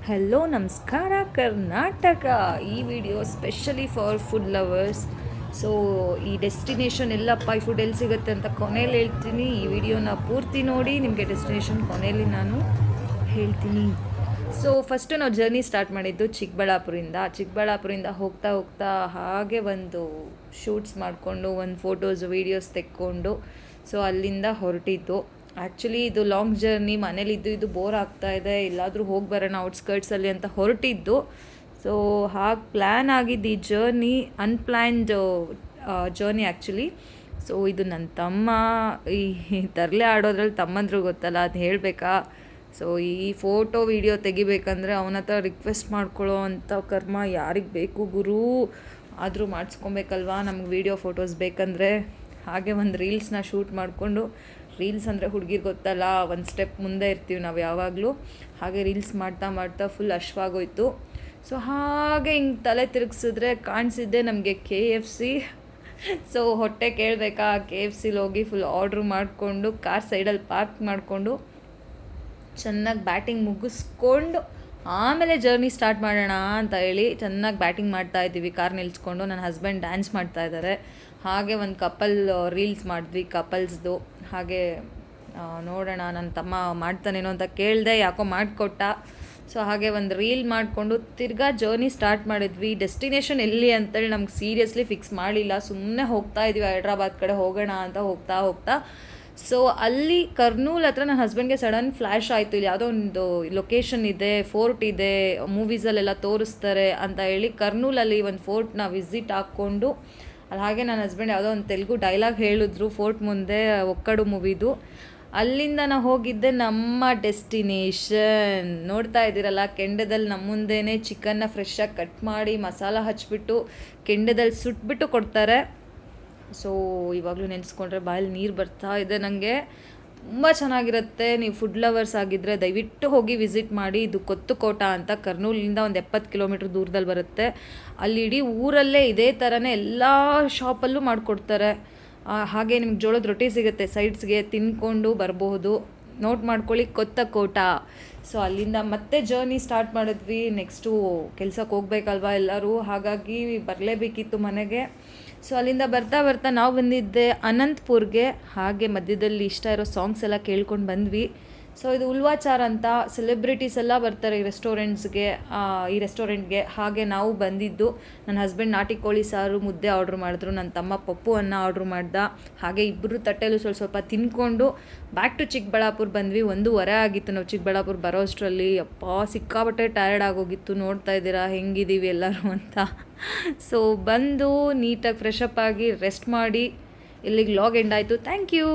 Hello ನಮಸ್ಕಾರ ಕರ್ನಾಟಕ. ಈ video specially for food lovers. So ಈ ಡೆಸ್ಟಿನೇಷನ್ ಎಲ್ಲಪ್ಪ, ಈ ಫುಡ್ ಎಲ್ಲಿ ಸಿಗುತ್ತೆ ಅಂತ ಕೊನೆಯಲ್ಲಿ ಹೇಳ್ತೀನಿ. ಈ ವಿಡಿಯೋನ ಪೂರ್ತಿ ನೋಡಿ, ನಿಮಗೆ ಡೆಸ್ಟಿನೇಷನ್ ಕೊನೆಯಲ್ಲಿ ನಾನು ಹೇಳ್ತೀನಿ. ಸೊ ಫಸ್ಟು ನಾವು ಜರ್ನಿ ಸ್ಟಾರ್ಟ್ ಮಾಡಿದ್ದು ಚಿಕ್ಕಬಳ್ಳಾಪುರಿಂದ ಹೋಗ್ತಾ ಹೋಗ್ತಾ ಹಾಗೆ ಒಂದು ಶೂಟ್ಸ್ ಮಾಡಿಕೊಂಡು ಒಂದು ಫೋಟೋಸ್ ವೀಡಿಯೋಸ್ ತೆಕ್ಕೊಂಡು ಸೊ ಅಲ್ಲಿಂದ ಹೊರಟಿದ್ದು. ಆ್ಯಕ್ಚುಲಿ ಇದು ಲಾಂಗ್ ಜರ್ನಿ, ಮನೇಲಿದ್ದು ಇದು ಬೋರ್ ಆಗ್ತಾಯಿದೆ, ಎಲ್ಲಾದರೂ ಹೋಗಿ ಬರೋಣ ಔಟ್ಸ್ಕರ್ಟ್ಸಲ್ಲಿ ಅಂತ ಹೊರಟಿದ್ದು. ಸೊ ಹಾಗೆ ಪ್ಲ್ಯಾನ್ ಆಗಿದ್ದು ಈ journey unplanned journey actually. So ಇದು ನನ್ನ ತಮ್ಮ ಈ ತರಲೆ ಆಡೋದ್ರಲ್ಲಿ ತಮ್ಮಂದ್ರು ಗೊತ್ತಲ್ಲ, ಅದು ಹೇಳಬೇಕಾ. ಸೊ ಈ ಫೋಟೋ ವೀಡಿಯೋ ತೆಗಿಬೇಕಂದ್ರೆ ಅವನ ಹತ್ರ ರಿಕ್ವೆಸ್ಟ್ ಮಾಡ್ಕೊಳ್ಳೋ ಅಂಥ ಕರ್ಮ ಯಾರಿಗೆ ಬೇಕು ಗುರು. ಆದರೂ ಮಾಡಿಸ್ಕೊಬೇಕಲ್ವಾ ನಮ್ಗೆ ವೀಡಿಯೋ ಫೋಟೋಸ್ ಬೇಕಂದರೆ. ಹಾಗೆ ಒಂದು ರೀಲ್ಸ್ನ ಶೂಟ್ ಮಾಡಿಕೊಂಡು, ರೀಲ್ಸ್ ಅಂದರೆ ಹುಡುಗಿರು ಗೊತ್ತಲ್ಲ, ಒಂದು ಸ್ಟೆಪ್ ಮುಂದೆ ಇರ್ತೀವಿ ನಾವು ಯಾವಾಗಲೂ. ಹಾಗೆ ರೀಲ್ಸ್ ಮಾಡ್ತಾ ಮಾಡ್ತಾ ಫುಲ್ ಹಶ್ವಾಗೋಯ್ತು. ಸೊ ಹಾಗೆ ಹಿಂಗೆ ತಲೆ ತಿರುಗಿಸಿದ್ರೆ ಕಾಣಿಸಿದ್ದೆ ನಮಗೆ KFC. ಸೊ ಹೊಟ್ಟೆ ಕೇಳಬೇಕಾ, KFCಲಿ ಹೋಗಿ ಫುಲ್ ಆರ್ಡ್ರ್ ಮಾಡಿಕೊಂಡು ಕಾರ್ ಸೈಡಲ್ಲಿ ಪಾರ್ಕ್ ಮಾಡಿಕೊಂಡು ಚೆನ್ನಾಗಿ ಬ್ಯಾಟಿಂಗ್ ಮುಗಿಸ್ಕೊಂಡು ಆಮೇಲೆ ಜರ್ನಿ ಸ್ಟಾರ್ಟ್ ಮಾಡೋಣ ಅಂತ ಹೇಳಿ ಚೆನ್ನಾಗಿ ಬ್ಯಾಟಿಂಗ್ ಮಾಡ್ತಾಯಿದ್ದೀವಿ ಕಾರ್ ನಿಲ್ಸ್ಕೊಂಡು. ನನ್ನ ಹಸ್ಬೆಂಡ್ ಡ್ಯಾನ್ಸ್ ಮಾಡ್ತಾಯಿದ್ದಾರೆ. ಹಾಗೆ ಒಂದು ಕಪಲ್ ರೀಲ್ಸ್ ಮಾಡಿದ್ವಿ ಕಪಲ್ಸ್ದು. ಹಾಗೆ ನೋಡೋಣ, ನನ್ನ ತಮ್ಮ ಮಾಡ್ತಾನೇನೋ ಅಂತ ಕೇಳಿದೆ, ಯಾಕೋ ಮಾಡಿಕೊಟ್ಟ. ಸೊ ಹಾಗೆ ಒಂದು ರೀಲ್ ಮಾಡಿಕೊಂಡು ತಿರ್ಗಾ ಜರ್ನಿ ಸ್ಟಾರ್ಟ್ ಮಾಡಿದ್ವಿ. ಡೆಸ್ಟಿನೇಷನ್ ಎಲ್ಲಿ ಅಂತೇಳಿ ನಮ್ಗೆ ಸೀರಿಯಸ್ಲಿ ಫಿಕ್ಸ್ ಮಾಡಿಲ್ಲ, ಸುಮ್ಮನೆ ಹೋಗ್ತಾ ಇದ್ವಿ ಹೈದ್ರಾಬಾದ್ ಕಡೆ ಹೋಗೋಣ ಅಂತ ಹೋಗ್ತಾ. ಸೊ ಅಲ್ಲಿ ಕರ್ನೂಲ್ ಹತ್ರ ನನ್ನ ಹಸ್ಬೆಂಡ್ಗೆ ಸಡನ್ ಫ್ಲ್ಯಾಶ್ ಆಯಿತು, ಇಲ್ಲಿ ಯಾವುದೋ ಒಂದು ಲೊಕೇಶನ್ ಇದೆ, ಫೋರ್ಟ್ ಇದೆ, ಮೂವೀಸಲ್ಲೆಲ್ಲ ತೋರಿಸ್ತಾರೆ ಅಂತ ಹೇಳಿ ಕರ್ನೂಲಲ್ಲಿ ಒಂದು ಫೋರ್ಟ್ನ ವಿಸಿಟ್ ಹಾಕ್ಕೊಂಡು ಅಲ್ಲಿ ಹಾಗೆ ನನ್ನ ಹಸ್ಬೆಂಡ್ ಯಾವುದೋ ಒಂದು ತೆಲುಗು ಡೈಲಾಗ್ ಹೇಳಿದ್ರು ಫೋರ್ಟ್ ಮುಂದೆ, ಒಕ್ಕಡು ಮೂವಿದು. ಅಲ್ಲಿಂದ ನಾವು ಹೋಗಿದ್ದೆ ನಮ್ಮ ಡೆಸ್ಟಿನೇಷನ್. ನೋಡ್ತಾ ಇದ್ದೀರಲ್ಲ, ಕೆಂಡದಲ್ಲಿ ನಮ್ಮ ಮುಂದೆನೇ ಚಿಕನ್ನ ಫ್ರೆಶ್ಶಾಗಿ ಕಟ್ ಮಾಡಿ ಮಸಾಲ ಹಚ್ಬಿಟ್ಟು ಕೆಂಡದಲ್ಲಿ ಸುಟ್ಬಿಟ್ಟು ಕೊಡ್ತಾರೆ. ಸೊ ಇವಾಗಲೂ ನೆನೆಸ್ಕೊಂಡ್ರೆ ಬಾಯಲ್ಲಿ ನೀರು ಬರ್ತಾ ಇದೆ ನನಗೆ. ತುಂಬ ಚೆನ್ನಾಗಿರುತ್ತೆ. ನೀವು ಫುಡ್ ಲವರ್ಸ್ ಆಗಿದ್ದರೆ ದಯವಿಟ್ಟು ಹೋಗಿ ವಿಸಿಟ್ ಮಾಡಿ. ಇದು ಕೊತ್ತುಕೋಟ ಅಂತ ಕರ್ನೂಲಿಂದ ಒಂದು 70 ಕಿಲೋಮೀಟ್ರ್ ದೂರದಲ್ಲಿ ಬರುತ್ತೆ. ಅಲ್ಲಿ ಇಡೀ ಊರಲ್ಲೇ ಇದೇ ಥರನೇ ಎಲ್ಲ ಶಾಪಲ್ಲೂ ಮಾಡಿಕೊಡ್ತಾರೆ. ಹಾಗೆ ನಿಮ್ಗೆ ಜೋಳದ ರೊಟ್ಟಿ ಸಿಗುತ್ತೆ, ಸೈಡ್ಸ್ಗೆ ತಿನ್ಕೊಂಡು ಬರಬಹುದು. ನೋಟ್ ಮಾಡ್ಕೊಳ್ಳಿ, ಕೊತ್ತಕೋಟ. ಸೊ ಅಲ್ಲಿಂದ ಮತ್ತೆ ಜರ್ನಿ ಸ್ಟಾರ್ಟ್ ಮಾಡಿದ್ವಿ. ನೆಕ್ಸ್ಟು ಕೆಲ್ಸಕ್ಕೆ ಹೋಗ್ಬೇಕಲ್ವ ಎಲ್ಲರೂ, ಹಾಗಾಗಿ ಬರಲೇಬೇಕಿತ್ತು ಮನೆಗೆ. ಸೊ ಅಲ್ಲಿಂದ ಬರ್ತಾ ನಾವು ಬಂದಿದ್ದೆ ಅನಂತಪುರ್ಗೆ. ಹಾಗೆ ಮಧ್ಯದಲ್ಲಿ ಇಷ್ಟ ಇರೋ ಸಾಂಗ್ಸ್ ಎಲ್ಲ ಕೇಳ್ಕೊಂಡು ಬಂದ್ವಿ. ಸೊ ಇದು ಉಲ್ವಾಚಾರ್ ಅಂತ, ಸೆಲೆಬ್ರಿಟೀಸ್ ಎಲ್ಲ ಬರ್ತಾರೆ ಈ ರೆಸ್ಟೋರೆಂಟ್ಗೆ. ಹಾಗೆ ನಾವು ಬಂದಿದ್ದು, ನನ್ನ ಹಸ್ಬೆಂಡ್ ನಾಟಿ ಕೋಳಿ ಸಾರು ಮುದ್ದೆ ಆರ್ಡ್ರ್ ಮಾಡಿದ್ರು, ನನ್ನ ತಮ್ಮ ಪಪ್ಪು ಅನ್ನ ಆರ್ಡ್ರ್ ಮಾಡ್ದ. ಹಾಗೆ ಇಬ್ಬರು ತಟ್ಟೆಲು ಸ್ವಲ್ಪ ತಿನ್ಕೊಂಡು ಬ್ಯಾಕ್ ಟು ಚಿಕ್ಕಬಳ್ಳಾಪುರ ಬಂದ್ವಿ. 1:30 ಆಗಿತ್ತು ನಾವು ಚಿಕ್ಕಬಳ್ಳಾಪುರ ಬರೋ ಅಷ್ಟರಲ್ಲಿ. ಅಪ್ಪ ಸಿಕ್ಕಾಪಟ್ಟೆ ಟಯರ್ಡ್ ಆಗೋಗಿತ್ತು. ನೋಡ್ತಾ ಇದ್ದೀರಾ ಹೆಂಗಿದ್ದೀವಿ ಎಲ್ಲರೂ ಅಂತ. ಸೊ ಬಂದು ನೀಟಾಗಿ ಫ್ರೆಶಪ್ ಆಗಿ ರೆಸ್ಟ್ ಮಾಡಿ ಇಲ್ಲಿಗೆ ಲಾಗ್ ಎಂಡ್ ಆಯಿತು. Thank you.